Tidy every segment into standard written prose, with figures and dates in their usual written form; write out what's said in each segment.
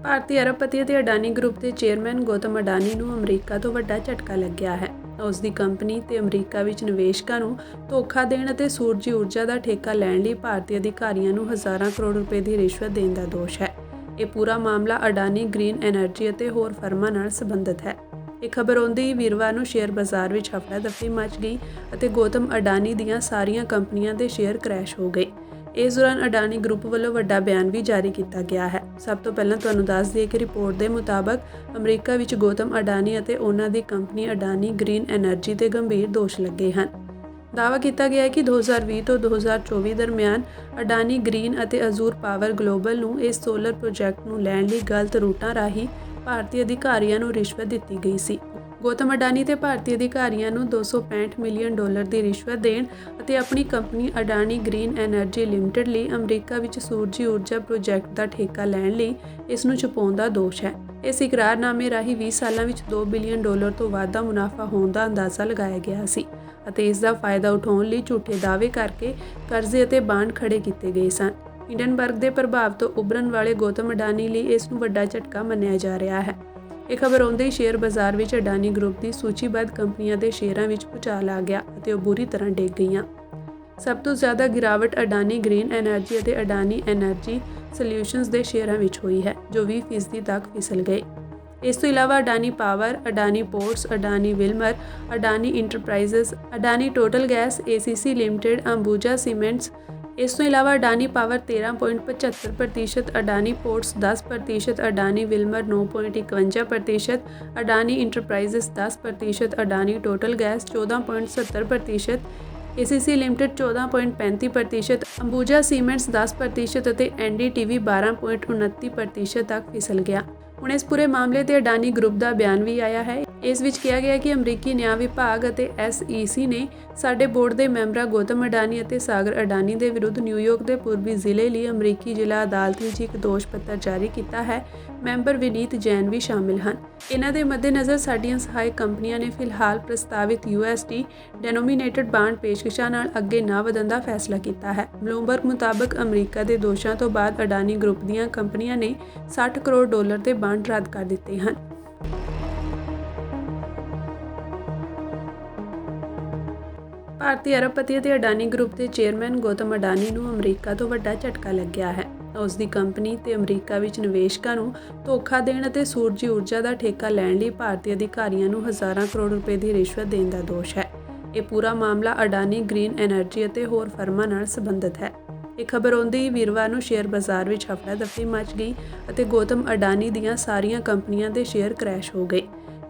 ਭਾਰਤੀ ਅਰਬਪਤੀ ਅਤੇ ਅਡਾਨੀ ਗਰੁੱਪ ਦੇ ਚੇਅਰਮੈਨ ਗੌਤਮ ਅਡਾਨੀ ਨੂੰ ਅਮਰੀਕਾ ਤੋਂ ਵੱਡਾ ਝਟਕਾ ਲੱਗਿਆ ਹੈ। ਉਸ ਦੀ ਕੰਪਨੀ ਤੇ ਅਮਰੀਕਾ ਵਿੱਚ ਨਿਵੇਸ਼ਕਾਂ ਨੂੰ ਧੋਖਾ ਦੇਣ ਅਤੇ ਸੂਰਜੀ ਊਰਜਾ ਦਾ ਠੇਕਾ ਲੈਣ ਲਈ ਭਾਰਤੀ ਅਧਿਕਾਰੀਆਂ ਨੂੰ ਹਜ਼ਾਰਾਂ ਕਰੋੜ ਰੁਪਏ ਦੀ ਰਿਸ਼ਵਤ ਦੇਣ ਦਾ ਦੋਸ਼ ਹੈ। ਇਹ ਪੂਰਾ ਮਾਮਲਾ ਅਡਾਨੀ ਗ੍ਰੀਨ ਐਨਰਜੀ ਅਤੇ ਹੋਰ ਫਰਮਾਂ ਨਾਲ ਸੰਬੰਧਿਤ ਹੈ। ਇਹ ਖਬਰ ਆਉਂਦੇ ਹੀ ਵੀਰਵਾਰ ਨੂੰ ਸ਼ੇਅਰ ਬਾਜ਼ਾਰ ਵਿੱਚ ਹਫੜਾ-ਦਫੜੀ ਮਚ ਗਈ ਅਤੇ ਗੌਤਮ ਅਡਾਨੀ ਦੀਆਂ ਸਾਰੀਆਂ ਕੰਪਨੀਆਂ ਦੇ ਸ਼ੇਅਰ ਕ੍ਰੈਸ਼ ਹੋ ਗਏ। ਇਸ ਦੌਰਾਨ ਅਡਾਨੀ ਗਰੁੱਪ ਵੱਲੋਂ ਵੱਡਾ ਬਿਆਨ ਵੀ ਜਾਰੀ ਕੀਤਾ ਗਿਆ ਹੈ। ਸਭ ਤੋਂ ਪਹਿਲਾਂ ਤੁਹਾਨੂੰ ਦੱਸ ਦਈਏ ਕਿ ਰਿਪੋਰਟ ਦੇ ਮੁਤਾਬਕ ਅਮਰੀਕਾ ਵਿੱਚ ਗੌਤਮ ਅਡਾਨੀ ਅਤੇ ਉਹਨਾਂ ਦੀ ਕੰਪਨੀ ਅਡਾਨੀ ਗ੍ਰੀਨ ਐਨਰਜੀ ਤੇ ਗੰਭੀਰ ਦੋਸ਼ ਲੱਗੇ ਹਨ। ਦਾਅਵਾ ਕੀਤਾ ਗਿਆ ਹੈ ਕਿ 2020 ਤੋਂ 2024 ਦਰਮਿਆਨ ਅਡਾਨੀ ਗ੍ਰੀਨ ਅਤੇ ਅਜ਼ੂਰ ਪਾਵਰ ਗਲੋਬਲ ਨੂੰ ਇਸ ਸੋਲਰ ਪ੍ਰੋਜੈਕਟ ਨੂੰ ਲੈਣ ਲਈ ਗਲਤ ਰੂਟਾਂ ਰਾਹੀਂ ਭਾਰਤੀ ਅਧਿਕਾਰੀਆਂ ਨੂੰ ਰਿਸ਼ਵਤ ਦਿੱਤੀ ਗਈ ਸੀ। ਗੌਤਮ ਅਡਾਨੀ ਤੇ ਭਾਰਤੀ ਅਧਿਕਾਰੀਆਂ ਨੂੰ $265 ਮਿਲੀਅਨ ਦੀ ਰਿਸ਼ਵਤ ਦੇਣ ਅਤੇ ਆਪਣੀ company Adani green energy limited ਲਈ ਅਮਰੀਕਾ ਵਿੱਚ ਸੂਰਜੀ ਊਰਜਾ ਪ੍ਰੋਜੈਕਟ ਦਾ ਠੇਕਾ ਲੈਣ ਲਈ ਇਸ ਨੂੰ ਛੁਪਾਉਣ ਦਾ ਦੋਸ਼ ਹੈ। ਇਸ ਇਕਰਾਰਨਾਮੇ ਰਾਹੀਂ 20 ਸਾਲਾਂ ਵਿੱਚ $2 ਬਿਲੀਅਨ ਤੋਂ ਵੱਧ ਦਾ ਮੁਨਾਫਾ ਹੋਣ ਦਾ ਅੰਦਾਜ਼ਾ ਲਗਾਇਆ ਗਿਆ ਸੀ ਅਤੇ ਇਸ ਦਾ ਫਾਇਦਾ ਉਠਾਉਣ ਲਈ ਝੂਠੇ ਦਾਅਵੇ ਕਰਕੇ ਕਰਜ਼ੇ ਅਤੇ ਬਾਂਡ ਖੜੇ ਕੀਤੇ ਗਏ ਸਨ। ਹਿੰਡਨਬਰਗ ਦੇ ਪ੍ਰਭਾਵ ਤੋਂ ਉਭਰਨ ਵਾਲੇ ਗੌਤਮ ਅਡਾਨੀ ਲਈ ਇਸ ਨੂੰ ਵੱਡਾ ਝਟਕਾ ਮੰਨਿਆ ਜਾ ਰਿਹਾ ਹੈ। ਇਹ ਖਬਰ ਆਉਂਦੇ ਹੀ ਸ਼ੇਅਰ ਬਾਜ਼ਾਰ ਵਿੱਚ ਅਡਾਨੀ ਗਰੁੱਪ ਦੀ ਸੂਚੀਬੱਧ ਕੰਪਨੀਆਂ ਦੇ ਸ਼ੇਅਰਾਂ ਵਿੱਚ ਭੁਚਾਲ ਆ ਗਿਆ ਅਤੇ ਉਹ ਬੁਰੀ ਤਰ੍ਹਾਂ ਡਿੱਗ ਗਈਆਂ। ਸਭ ਤੋਂ ਜ਼ਿਆਦਾ ਗਿਰਾਵਟ ਅਡਾਨੀ ਗ੍ਰੀਨ ਐਨਰਜੀ ਅਤੇ ਅਡਾਨੀ ਐਨਰਜੀ ਸੋਲਿਊਸ਼ਨਜ਼ ਦੇ ਸ਼ੇਅਰਾਂ ਵਿੱਚ ਹੋਈ ਹੈ, ਜੋ 20% ਤੱਕ ਫਿਸਲ ਗਏ। ਇਸ ਤੋਂ ਇਲਾਵਾ Adani Power, Adani Ports, Adani Wilmar, Adani Enterprises, Adani Total Gas, ACC Limited, Ambuja Cements, ਇਸ ਤੋਂ ਇਲਾਵਾ Adani Power 13.75%, Adani Ports 10%, Adani Wilmar 9.51%, Adani Enterprises 10%, Adani Total Gas 14.70%, ACC Limited 14.35%, Ambuja Cements 10% ਅਤੇ NDTV 12.29% ਤੱਕ ਫਿਸਲ ਗਿਆ। ਹੁਣ ਇਸ ਪੂਰੇ ਮਾਮਲੇ ਤੇ ਅਡਾਨੀ ਗਰੁੱਪ ਦਾ ਬਿਆਨ ਵੀ ਆਇਆ ਹੈ। ਇਸ ਵਿੱਚ ਕਿਹਾ ਗਿਆ ਕਿ ਅਮਰੀਕੀ ਨਿਆਂ ਵਿਭਾਗ ਅਤੇ SEC ਨੇ ਸਾਡੇ ਬੋਰਡ ਦੇ ਮੈਂਬਰਾਂ ਗੌਤਮ ਅਡਾਨੀ ਅਤੇ ਸਾਗਰ ਅਡਾਨੀ ਦੇ ਵਿਰੁੱਧ ਨਿਊਯਾਰਕ ਦੇ ਪੂਰਬੀ ਜ਼ਿਲ੍ਹੇ ਲਈ ਅਮਰੀਕੀ ਜ਼ਿਲ੍ਹਾ ਅਦਾਲਤ ਵਿੱਚ ਇੱਕ ਦੋਸ਼ ਪੱਤਰ ਜਾਰੀ ਕੀਤਾ ਹੈ। ਮੈਂਬਰ ਵਿਨੀਤ ਜੈਨ ਵੀ ਸ਼ਾਮਿਲ ਹਨ। ਇਹਨਾਂ ਦੇ ਮੱਦੇਨਜ਼ਰ ਸਾਡੀਆਂ ਸਹਾਇਕ ਕੰਪਨੀਆਂ ਨੇ ਫਿਲਹਾਲ ਪ੍ਰਸਤਾਵਿਤ USD ਡੈਨੋਮੀਨੇਟਡ ਬਾਂਡ ਪੇਸ਼ਕਸ਼ਾਂ ਨਾਲ ਅੱਗੇ ਨਾ ਵਧਣ ਦਾ ਫੈਸਲਾ ਕੀਤਾ ਹੈ। ਬਲੂਮਬਰਗ ਮੁਤਾਬਕ ਅਮਰੀਕਾ ਦੇ ਦੋਸ਼ਾਂ ਤੋਂ ਬਾਅਦ ਅਡਾਨੀ ਗਰੁੱਪ ਦੀਆਂ ਕੰਪਨੀਆਂ ਨੇ $60 ਕਰੋੜ ਦੇ ਬਾਂਡ ਰੱਦ ਕਰ ਦਿੱਤੇ ਹਨ। ਭਾਰਤੀ ਅਰਬਪਤੀ ਅਤੇ ਅਡਾਨੀ ਗਰੁੱਪ ਦੇ ਚੇਅਰਮੈਨ ਗੌਤਮ ਅਡਾਨੀ ਨੂੰ ਅਮਰੀਕਾ ਤੋਂ ਵੱਡਾ ਝਟਕਾ ਲੱਗਿਆ ਹੈ। ਉਸ ਦੀ ਕੰਪਨੀ ਤੇ ਅਮਰੀਕਾ ਵਿੱਚ ਨਿਵੇਸ਼ਕਾਂ ਨੂੰ ਧੋਖਾ ਦੇਣ ਅਤੇ ਸੂਰਜੀ ਊਰਜਾ ਦਾ ਠੇਕਾ ਲੈਣ ਲਈ ਭਾਰਤੀ ਅਧਿਕਾਰੀਆਂ ਨੂੰ ਹਜ਼ਾਰਾਂ ਕਰੋੜ ਰੁਪਏ ਦੀ ਰਿਸ਼ਵਤ ਦੇਣ ਦਾ ਦੋਸ਼ ਹੈ। ਇਹ ਪੂਰਾ ਮਾਮਲਾ ਅਡਾਨੀ ਗ੍ਰੀਨ ਐਨਰਜੀ ਅਤੇ ਹੋਰ ਫਰਮਾਂ ਨਾਲ ਸੰਬੰਧਿਤ ਹੈ। ਇਹ ਖਬਰ ਆਉਂਦੇ ਹੀ ਵੀਰਵਾਰ ਨੂੰ ਸ਼ੇਅਰ ਬਾਜ਼ਾਰ ਵਿੱਚ ਹਫੜਾ-ਦਫੜੀ ਮਚ ਗਈ ਅਤੇ ਗੌਤਮ ਅਡਾਨੀ ਦੀਆਂ ਸਾਰੀਆਂ ਕੰਪਨੀਆਂ ਦੇ ਸ਼ੇਅਰ ਕ੍ਰੈਸ਼ ਹੋ ਗਏ।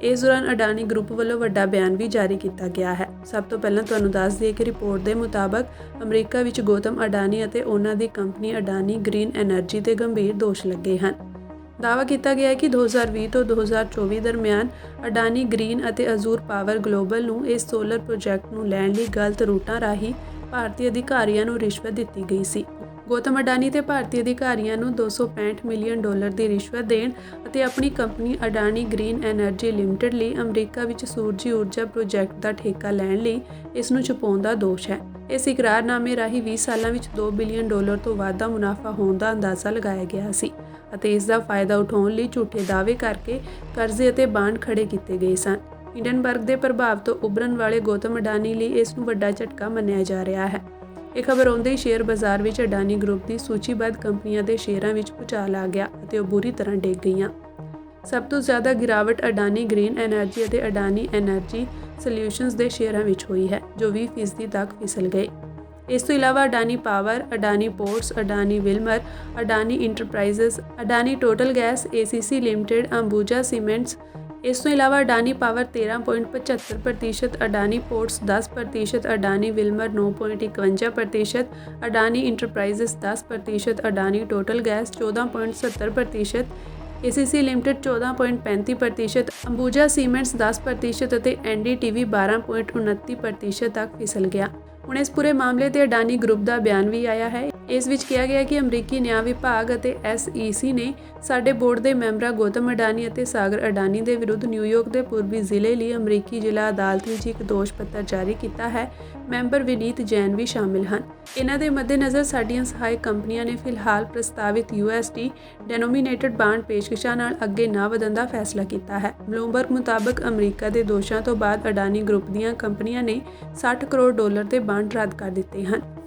ਇਸ ਦੌਰਾਨ ਅਡਾਨੀ ਗਰੁੱਪ ਵੱਲੋਂ ਵੱਡਾ ਬਿਆਨ ਵੀ ਜਾਰੀ ਕੀਤਾ ਗਿਆ ਹੈ। ਸਭ ਤੋਂ ਪਹਿਲਾਂ ਤੁਹਾਨੂੰ ਦੱਸ ਦਈਏ ਕਿ ਰਿਪੋਰਟ ਦੇ ਮੁਤਾਬਕ ਅਮਰੀਕਾ ਵਿੱਚ ਗੌਤਮ ਅਡਾਨੀ ਅਤੇ ਉਹਨਾਂ ਦੀ ਕੰਪਨੀ ਅਡਾਨੀ ਗ੍ਰੀਨ ਐਨਰਜੀ ਤੇ ਗੰਭੀਰ ਦੋਸ਼ ਲੱਗੇ ਹਨ। ਦਾਅਵਾ ਕੀਤਾ ਗਿਆ ਹੈ ਕਿ 2020 ਤੋਂ 2024 ਦਰਮਿਆਨ ਅਡਾਨੀ ਗ੍ਰੀਨ ਅਤੇ ਅਜ਼ੂਰ ਪਾਵਰ ਗਲੋਬਲ ਨੂੰ ਇਸ ਸੋਲਰ ਪ੍ਰੋਜੈਕਟ ਨੂੰ ਲੈਣ ਲਈ ਗਲਤ ਰੂਟਾਂ ਰਾਹੀਂ ਭਾਰਤੀ ਅਧਿਕਾਰੀਆਂ ਨੂੰ ਰਿਸ਼ਵਤ ਦਿੱਤੀ ਗਈ ਸੀ। ਗੌਤਮ ਅਡਾਨੀ ਤੇ ਭਾਰਤੀ ਅਧਿਕਾਰੀਆਂ ਨੂੰ $265 ਮਿਲੀਅਨ ਦੀ ਰਿਸ਼ਵਤ ਦੇਣ ਅਤੇ ਆਪਣੀ company Adani green energy limited ਲਈ ਅਮਰੀਕਾ ਵਿੱਚ ਸੂਰਜੀ ਊਰਜਾ ਪ੍ਰੋਜੈਕਟ ਦਾ ਠੇਕਾ ਲੈਣ ਲਈ ਇਸ ਨੂੰ ਛੁਪਾਉਣ ਦਾ ਦੋਸ਼ ਹੈ। ਇਸ ਇਕਰਾਰਨਾਮੇ ਰਾਹੀਂ 20 ਸਾਲਾਂ ਵਿੱਚ $2 ਬਿਲੀਅਨ ਤੋਂ ਵੱਧ ਦਾ ਮੁਨਾਫਾ ਹੋਣ ਦਾ ਅੰਦਾਜ਼ਾ ਲਗਾਇਆ ਗਿਆ ਸੀ ਅਤੇ ਇਸ ਦਾ ਫਾਇਦਾ ਉਠਾਉਣ ਲਈ ਝੂਠੇ ਦਾਅਵੇ ਕਰਕੇ ਕਰਜ਼ੇ ਅਤੇ ਬਾਂਡ ਖੜੇ ਕੀਤੇ ਗਏ ਸਨ। ਹਿੰਡਨਬਰਗ ਦੇ ਪ੍ਰਭਾਵ ਤੋਂ ਉਭਰਨ ਵਾਲੇ ਗੌਤਮ ਅਡਾਨੀ ਲਈ ਇਸ ਨੂੰ ਵੱਡਾ ਝਟਕਾ ਮੰਨਿਆ ਜਾ ਰਿਹਾ ਹੈ। ਇਹ ਖਬਰ ਆਉਂਦੇ ਹੀ ਸ਼ੇਅਰ ਬਾਜ਼ਾਰ ਵਿੱਚ ਅਡਾਨੀ ਗਰੁੱਪ ਦੀ ਸੂਚੀਬੱਧ ਕੰਪਨੀਆਂ ਦੇ ਸ਼ੇਅਰਾਂ ਵਿੱਚ ਭੁਚਾਲ ਆ ਗਿਆ ਅਤੇ ਉਹ ਬੁਰੀ ਤਰ੍ਹਾਂ ਡਿੱਗ ਗਈਆਂ। ਸਭ ਤੋਂ ਜ਼ਿਆਦਾ ਗਿਰਾਵਟ ਅਡਾਨੀ ਗ੍ਰੀਨ ਐਨਰਜੀ ਅਤੇ ਅਡਾਨੀ ਐਨਰਜੀ ਸੋਲਿਊਸ਼ਨਜ਼ ਦੇ ਸ਼ੇਅਰਾਂ ਵਿੱਚ ਹੋਈ ਹੈ, ਜੋ 20% ਤੱਕ ਫਿਸਲ ਗਏ। ਇਸ ਤੋਂ ਇਲਾਵਾ Adani Power, Adani Ports, Adani Wilmar, Adani Enterprises, Adani Total Gas, ACC Limited, Ambuja Cements, ਇਸ ਤੋਂ ਇਲਾਵਾ Adani Power 13.75%, Adani Ports 10%, Adani Wilmar 9.51%, Adani Enterprises 10%, Adani Total Gas 14.70%, ACC Limited 14.35%, Ambuja Cements 10% ਅਤੇ NDTV 12.29% ਤੱਕ ਫਿਸਲ ਗਿਆ। ਹੁਣ ਇਸ ਪੂਰੇ ਮਾਮਲੇ ਤੇ ਅਡਾਨੀ ਗਰੁੱਪ ਦਾ ਬਿਆਨ ਵੀ ਆਇਆ ਹੈ। ਇਸ ਵਿੱਚ ਕਿਹਾ ਗਿਆ ਕਿ ਅਮਰੀਕੀ ਨਿਆਂ ਵਿਭਾਗ ਅਤੇ SEC ਨੇ ਸਾਡੇ ਬੋਰਡ ਦੇ ਮੈਂਬਰਾਂ ਗੌਤਮ ਅਡਾਨੀ ਅਤੇ ਸਾਗਰ ਅਡਾਨੀ ਦੇ ਵਿਰੁੱਧ ਨਿਊਯਾਰਕ ਦੇ ਪੂਰਬੀ ਜ਼ਿਲ੍ਹੇ ਲਈ ਅਮਰੀਕੀ ਜ਼ਿਲ੍ਹਾ ਅਦਾਲਤ ਵਿੱਚ ਇੱਕ ਦੋਸ਼ ਪੱਤਰ ਜਾਰੀ ਕੀਤਾ ਹੈ। ਮੈਂਬਰ ਵਿਨੀਤ ਜੈਨ ਵੀ ਸ਼ਾਮਿਲ ਹਨ। ਇਹਨਾਂ ਦੇ ਮੱਦੇਨਜ਼ਰ ਸਾਡੀਆਂ ਸਹਾਇਕ ਕੰਪਨੀਆਂ ਨੇ ਫਿਲਹਾਲ ਪ੍ਰਸਤਾਵਿਤ USD ਡੈਨੋਮੀਨੇਟਡ ਬਾਂਡ ਪੇਸ਼ਕਸ਼ਾਂ ਨਾਲ ਅੱਗੇ ਨਾ ਵਧਣ ਦਾ ਫੈਸਲਾ ਕੀਤਾ ਹੈ। ਬਲੂਮਬਰਗ ਮੁਤਾਬਕ ਅਮਰੀਕਾ ਦੇ ਦੋਸ਼ਾਂ ਤੋਂ ਬਾਅਦ ਅਡਾਨੀ ਗਰੁੱਪ ਦੀਆਂ ਕੰਪਨੀਆਂ ਨੇ $60 ਕਰੋੜ ਦੇ ਬਾਂਡ ਰੱਦ ਕਰ ਦਿੱਤੇ ਹਨ।